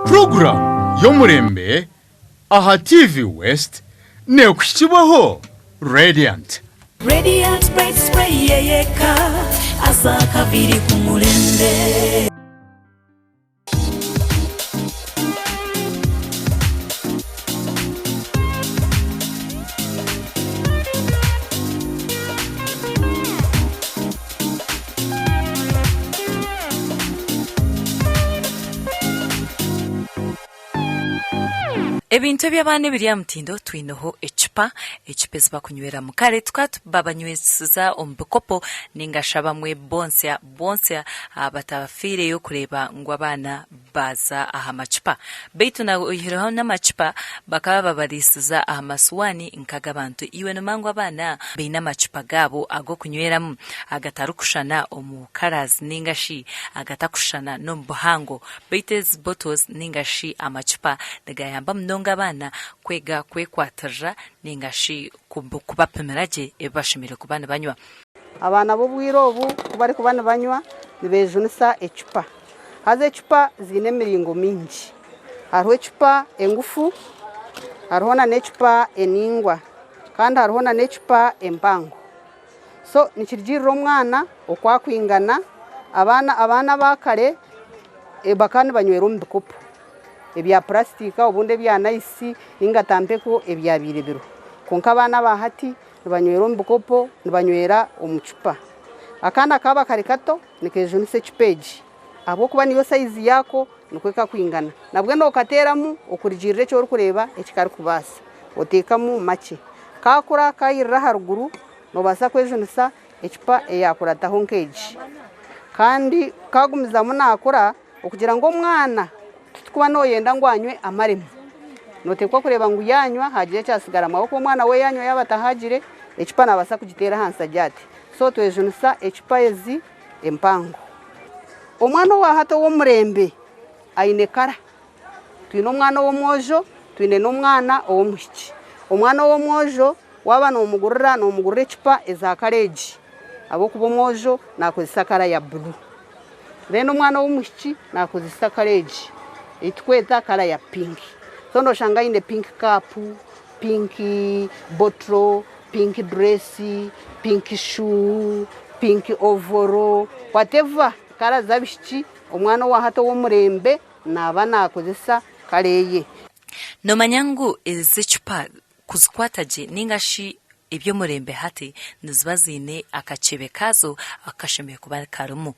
Program y'omurembe aha TV West nekushibaho Radiant Bright Spray yeyeka asa kabiri ku murembe. Ebintu by'abana biri amutindo twinoho ecupa ziba kunywera mu kare babanywesiza ombukopo ningashaba mwe bonse abatafire yo kureba ngo abana baza aha macupa beitu na uhiraho n'amacupa bakaba babarisiza aha maswani nkaga abantu iwe no mango abana beina macupa gabo ago kunyweramo agatarukushana omukarazi ningashi agatakushana no mbuhango beitez bottles ningashi amacupa ndagayamba mnonga abana kwega kwekwatarra ningashi kubapemeraje ebashimire kubana banywa abana bo bwirobu kubari kubana banywa nibejunisa ecupa haze ecupa zine miringo mingi hariho ecupa engufu hariho na necupa eningwa kandi hariho na necupa empango so nikirjirira omwana okwakwingana abana bakare bakani banywera mu bikopo ebya plastika obunde bya nice ingatampeko ebya birebero konka abana bahati nibanywera mu bikopo nibanywera omucupa akana kaba kari kato nikejunise chupeji abo kuba niyo size yako nikweka kwingana nabwe no kateramu okurijirire cyo kureba ekikari kubasa otekamu make kakura kayirira haruguru no basa kwejunisa ecupa eyakurataho nkeji kandi kagumiza munakora okugira ngo omwana kuba no yenda ngwanywe amaremu notekwa kureba ngo yanywa hagiye cyasigara amaboko umwana we yanywa yabatahagire ecupa nabasa kugitera hansa jati so twejunisa ecupa ezi empango omwana wa hato wo murembe aine kara twino omwana wo mwojo twine no mwana wo mushiki omwana wo mwojo waba no mugurira ecupa eza kareji abo kubo mwojo nakozesa kara ya blue reno omwana wo mushiki nakozesa kareji itkweta kara ya pink so no shanga ine pink cup pink bottle pink dress pink shoe pink overall whatever kara zabishiki omwana wa hato wo murembe naba nakozesa kareye no manyangu ezicupa kuzikwataje ningashi ibyo murembe hati nizibazine akacebe kazo akashemeye kuba karumu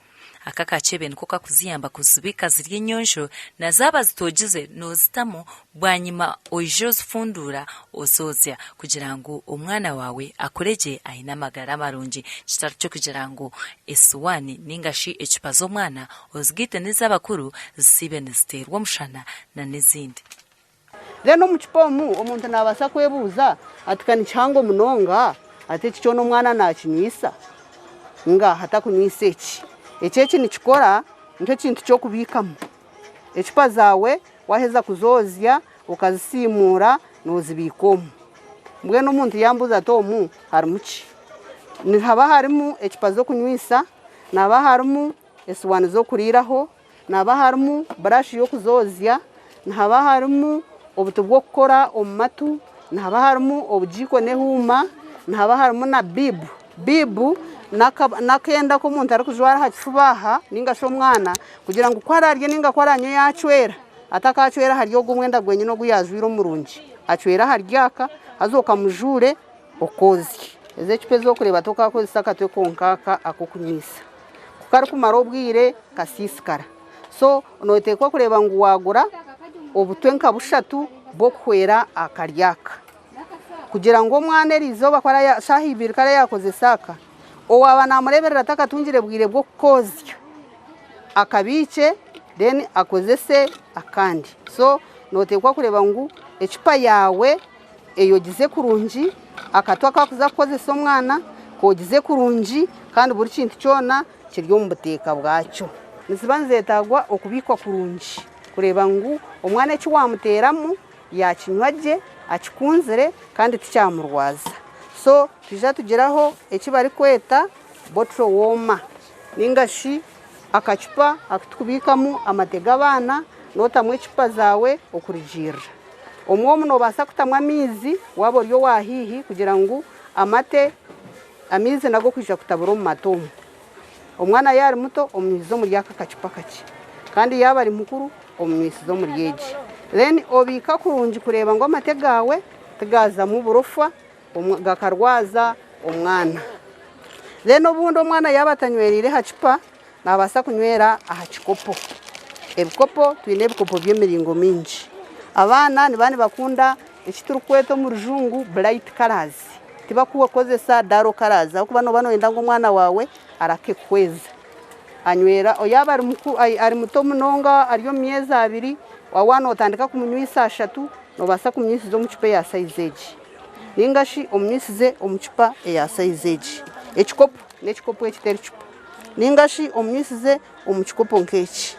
akakacebe niko kakuziyamba kuzibika zirye nyonsho na zaba zitogize nozitamo bwanyima oijoze fundura ozozya kugira ngo umwana wawe akoreje aina magara marungi kitarcyo kugira ngo eswani ningashi ecupa zo mwana ozgite nizabakuru zisibe niziterwa mushana na nizindi reno muchipomu omuntu nabasa kwebuza atikani chango munonga ate cyo no mwana nakinwisa nga hata kunwiseki ecyechi nikikora nicyo kintu cyo kubikamo ecupa zawe waheza kuzozya ukazisimura nozibikomo mbwe no muntu yambuza tomu harimuki ni haba harimu ecupa zo kunywisa naba harimu eswani zo kuriraho naba harimu brush yo kuzozya naba harimu obuto bwo gukora omumatu naba harimu obujiko nehuma naba harimu na bibu nakenda ko umuntu ari kujwara hakifubaha ninga sho mwana kugira ngo kwararye ninga kwaranyo yacwera atakacwera hariyo gumwenda gwenye no guyazwiro murungi acwera haryaka azoka mujure okozi ezechupe zo kureba toka ko sakatwe konkaka akokunyisa kukari kumara obwire kasisikara so notekwa kureba ngo wagura obutwenka bushatu bwo kwera akaryaka kugira ngo mwana erizo bakora ya shahibiri kare yakoze saka owaba namureberera takatungire bwire bwo kozya akabice then akozese akandi so notekwa kureba ngo ecupa yawe eyogize kurungi akatwa kakuza kozesa omwana kogize kurungi kandi buri kintu cyona kiryo mu buteka bwacyo nisibanzetagwa okubikwa kurungi kureba ngo omwana eki wamuteramu yakinywaje akikunzire kandi ticyamurwaza so tujya tugeraho eki bari kweta bottle warmer ningashi akacupa akatubikamu amatega abana notamu ecupa zawe okurugira omwomu nobasa kutamu amizi waba oryo wahihi kugira ngu amizi nago kwija kutabura omu mata omu omwana yari muto omwisize omuri aka kacupa kakye kandi yaba ari mukuru omwisize omuri egi then obika kurungi kureba ngu amate gawe tigazamu burofa gakarwaza omwana then obundi omwana yaba atanywerire ha cupa nabasa kunywera aha kikopo ebikopo twine ebikopo by'emiringo mingi abaana nibani bakunda ekiturikweta omu rujungu bright colors tibakukozesa daro colors akuba noba noyenda ngu omwana wawe arake kweza anywera oyaba ari muto munonga ari omu myezi 2 wawana otandika kumunywisa 3 nobasa kumwisiza omu cupa ya size egi ningashi omwisize omu cupa ya size egi ekikopo n'ekikopo ekitari cupa ningashi omwisize omu kikopo nk'eki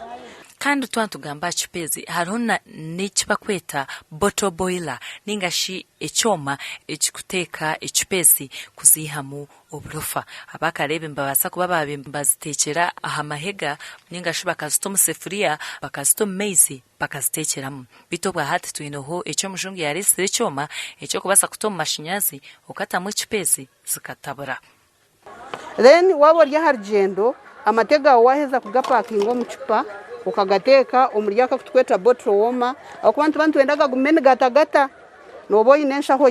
kandi twantugamba chipezi harona nekibakweta bottle boiler ningashi ekyoma ekikuteeka echipezi kuzihamu oburofa abakarebe mbabasa kuba babimbazitekera aha mahega ningashi bakazito musefuriya bakazito maize bakaziteekeramu bitobwa hati twinoho ekyomujungu yaresire ekyoma ekyo kubasa kuto mu mashinyazi okatamu echipezi zikatabura then wabo rya hargendo amatega waheza kugapakinga mu cupa ukagateeka omuri aka kutweta bottle woma akubantu wendaga gumene gata noboyi nenshaho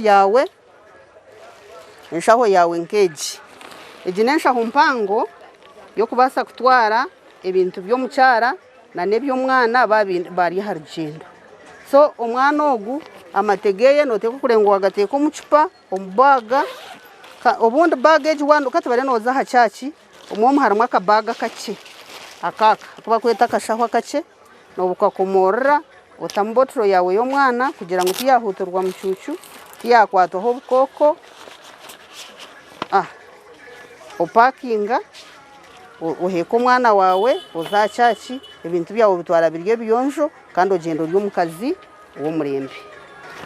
yawe nkeji egi nenshaho mpango yo kubasa kutwara ebintu by'omukyara na neby'omwana bari harugendo so omwana ogu amategeye noteka kurengo wagateeka omu cupa omu baga obundi baga egi wandu katubare noza ha chachi omwomu harimu akabaga kakye akaka kuba kweta akashaho akakye nobukakomorera otamu bottle yawe y'omwana kugira ngo tiyahuturwa mu cucu tiyakwataho obukoko opakinga oheka omwana wawe oza chachi ebintu byawe bitwara birye biyonjo kandi ogendo ry'omukazi w'omurembe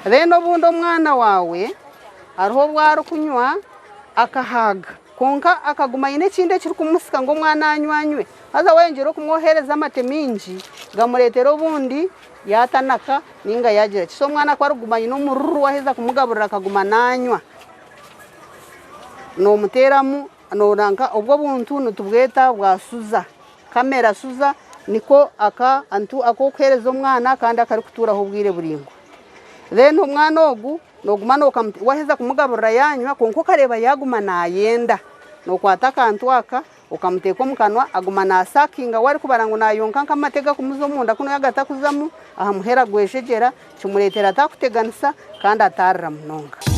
then obundi omwana wawe hariho bwari kunywa akahaga konka akaguma ine kindi ekiri kumusika ngo omwana anywanywe haza wengera kumwohereza amate mingi gamuretera obundi yatanaka ninga yagira kiso omwana kwaruguma ine omururu waheza kumugaburira akaguma nanywa nomuteramu noranka obwo buntu nitubweta bwasuza kamera suza niko akokuhereza omwana kandi akari kuturaho obwire buringo then omwana ogu noguma waheza kumugaburira yanywa konko kareba yaguma nayenda nokwata akantu aka ukamuteeka omu kanwa aguma nasakinga wari kubara ngu nayonka nkamatega kumuza omunda kuno yagata kuzamu aha muhera gwejegera kimuretera atakuteganisa kandi atarira munonga.